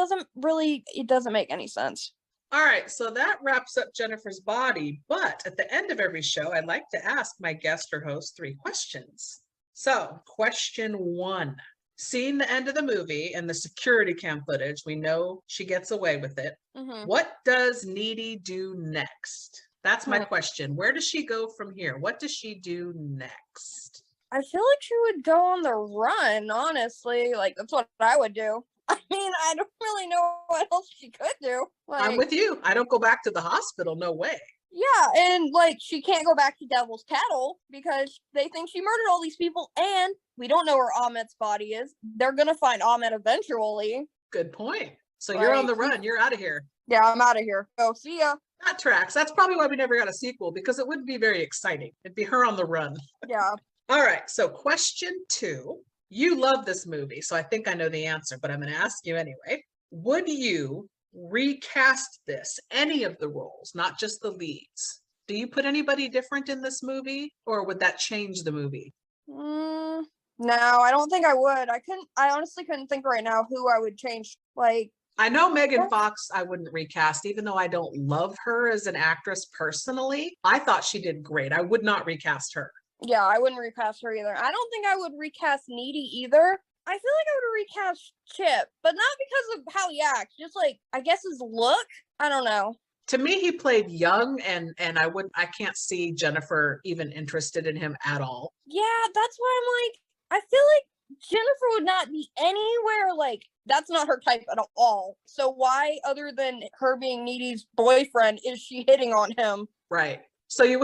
Speaker 10: doesn't make any sense.
Speaker 5: All right, so that wraps up Jennifer's Body. But at the end of every show, I'd like to ask my guest or host 3 questions. So, question 1. Seeing the end of the movie and the security cam footage, we know she gets away with it.
Speaker 10: Mm-hmm.
Speaker 5: What does Needy do next? That's my question. Where does she go from here? What does she do next?
Speaker 10: I feel like she would go on the run, honestly. Like, that's what I would do. I mean, I don't really know what else she could do. Like,
Speaker 5: I'm with you. I don't go back to the hospital. No way.
Speaker 10: yeah, and like she can't go back to Devil's Cattle because they think she murdered all these people, and we don't know where Ahmed's body is. They're gonna find Ahmed eventually.
Speaker 5: Good point. So you're on the run. You're out of here.
Speaker 10: Yeah, I'm out of here. So see ya.
Speaker 5: That tracks. That's probably why we never got a sequel, because it wouldn't be very exciting. It'd be her on the run.
Speaker 10: Yeah.
Speaker 5: All right. So question 2. You love this movie, so I think I know the answer, but I'm going to ask you anyway. Would you recast this, any of the roles, not just the leads? Do you put anybody different in this movie, or would that change the movie?
Speaker 10: No, I don't think I would. I honestly couldn't think right now who I would change. Like,
Speaker 5: I know Megan Fox I wouldn't recast, even though I don't love her as an actress personally. I thought she did great. I would not recast her.
Speaker 10: yeah, I wouldn't recast her either. I don't think I would recast Needy either. I feel like I would recast Chip, but not because of how he acts, just like, I guess his look. I don't know.
Speaker 5: To me, he played young, and I can't see Jennifer even interested in him at all.
Speaker 10: Yeah, that's why I'm like, I feel like Jennifer would not be anywhere like, that's not her type at all. So why, other than her being Needy's boyfriend, is she hitting on him?
Speaker 5: Right. So you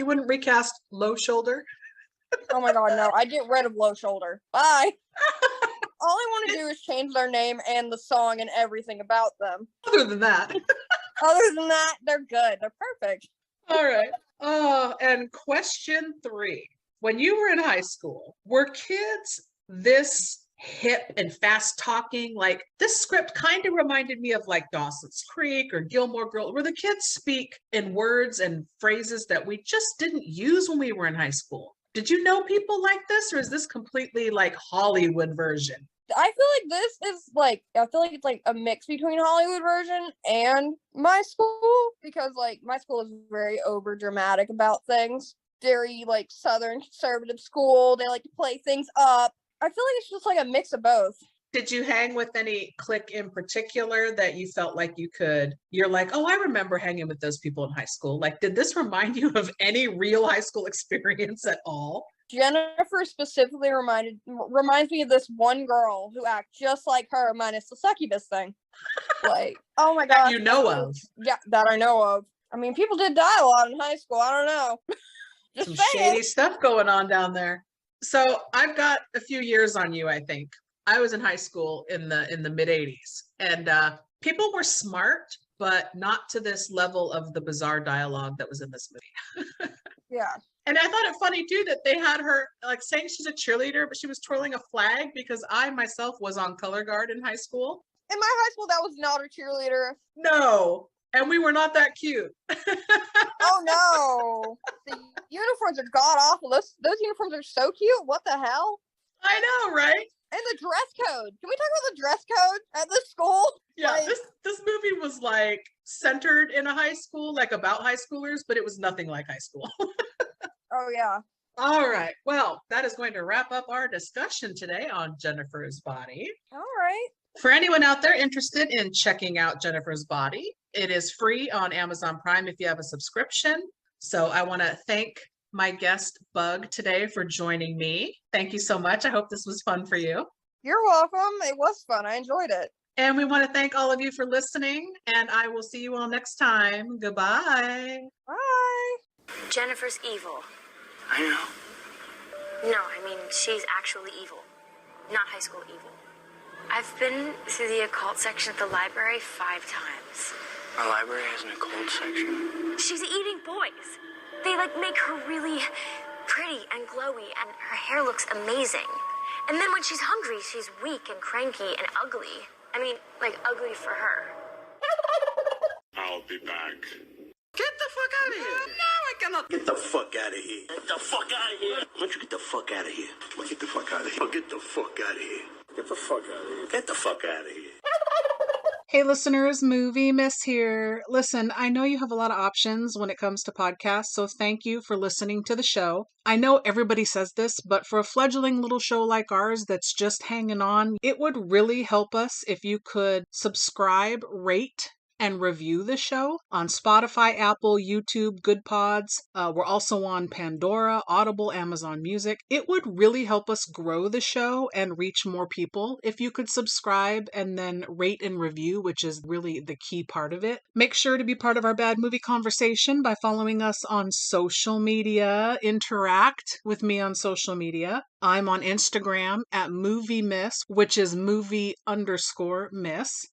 Speaker 5: wouldn't recast Low Shoulder?
Speaker 10: Oh my god, no. I'd get rid of Low Shoulder. Bye. All I want to do is change their name and the song and everything about them.
Speaker 5: Other than that.
Speaker 10: Other than that, they're good. They're perfect.
Speaker 5: All right. Oh, and question 3. When you were in high school, were kids this hip and fast talking? Like, this script kind of reminded me of like Dawson's Creek or Gilmore Girls, where the kids speak in words and phrases that we just didn't use when we were in high school. Did you know people like this, or is this completely like Hollywood version?
Speaker 10: I feel like this is like, I feel like it's like a mix between Hollywood version and my school, because like my school is very over dramatic about things. Very like Southern conservative school. They like to play things up. I feel like it's just like a mix of both.
Speaker 5: Did you hang with any clique in particular that you felt like you're like, oh, I remember hanging with those people in high school? Like, did this remind you of any real high school experience at all?
Speaker 10: Jennifer specifically reminds me of this one girl who acts just like her, minus the succubus thing. Like, oh my god.
Speaker 5: That you know of.
Speaker 10: Yeah, that I know of. I mean, people did die a lot in high school. I don't know. Just
Speaker 5: Some
Speaker 10: saying.
Speaker 5: shady stuff going on down there. So I've got a few years on you, I think. I was in high school in the mid 80s, and people were smart, but not to this level of the bizarre dialogue that was in this movie.
Speaker 10: Yeah.
Speaker 5: And I thought it funny too that they had her like saying she's a cheerleader, but she was twirling a flag, because I myself was on color guard in high school.
Speaker 10: In my high school, that was not a cheerleader.
Speaker 5: No, and we were not that cute.
Speaker 10: Oh no. The uniforms are god awful. Those uniforms are so cute. What the hell?
Speaker 5: I know, right?
Speaker 10: And the dress code. Can we talk about the dress code at this school?
Speaker 5: Yeah,
Speaker 10: like,
Speaker 5: this movie was like centered in a high school, like about high schoolers, but it was nothing like high school.
Speaker 10: Oh yeah.
Speaker 5: All right. Well, that is going to wrap up our discussion today on Jennifer's Body.
Speaker 10: All right.
Speaker 5: For anyone out there interested in checking out Jennifer's Body, it is free on Amazon Prime if you have a subscription. So I want to thank my guest Bug today for joining me. Thank you so much. I hope this was fun for you.
Speaker 10: You're welcome. It was fun. I enjoyed it.
Speaker 5: And we want to thank all of you for listening, and I will see you all next time. Goodbye.
Speaker 10: Bye.
Speaker 8: Jennifer's evil.
Speaker 6: I know.
Speaker 8: No, I mean, she's actually evil. not high school evil. I've been through the occult section at the library 5 times.
Speaker 6: Our library has an occult section.
Speaker 8: She's eating boys. They make her really pretty and glowy, and her hair looks amazing. And then when she's hungry, she's weak and cranky and ugly. I mean, ugly for her.
Speaker 6: I'll be back.
Speaker 7: Get the fuck out of here!
Speaker 6: No, I cannot. Get the fuck out of here. Get the fuck out of here. Why don't you get the fuck out of here? Get the fuck out of here. Get the fuck out of here. Get the fuck out of here. Get the fuck out of here.
Speaker 5: Hey listeners, Movie Miss here. Listen, I know you have a lot of options when it comes to podcasts, so thank you for listening to the show. I know everybody says this, but for a fledgling little show like ours that's just hanging on, it would really help us if you could subscribe, rate, and review the show on Spotify, Apple, YouTube, Good Pods. We're also on Pandora, Audible, Amazon Music. It would really help us grow the show and reach more people if you could subscribe and then rate and review, which is really the key part of it. Make sure to be part of our bad movie conversation by following us on social media. Interact with me on social media. I'm on Instagram at Movie Miss, which is movie_miss.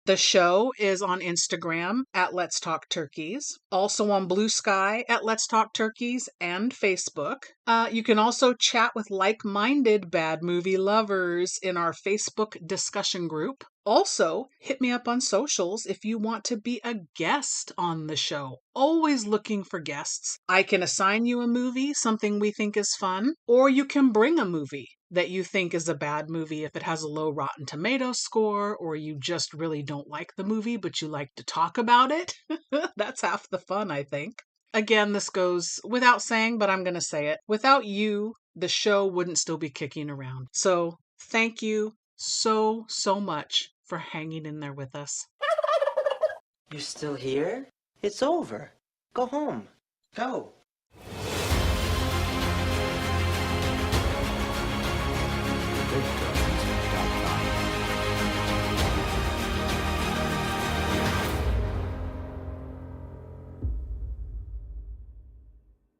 Speaker 5: The show is on Instagram at Let's Talk Turkeys. Also on Blue Sky at Let's Talk Turkeys and Facebook. You can also chat with like-minded bad movie lovers in our Facebook discussion group. Also, hit me up on socials if you want to be a guest on the show. Always looking for guests. I can assign you a movie, something we think is fun, or you can bring a movie that you think is a bad movie if it has a low Rotten Tomatoes score, or you just really don't like the movie, but you like to talk about it. That's half the fun, I think. Again, this goes without saying, but I'm going to say it. Without you, the show wouldn't still be kicking around. So thank you so much for hanging in there with us.
Speaker 3: You're still here? It's over. Go home. Go.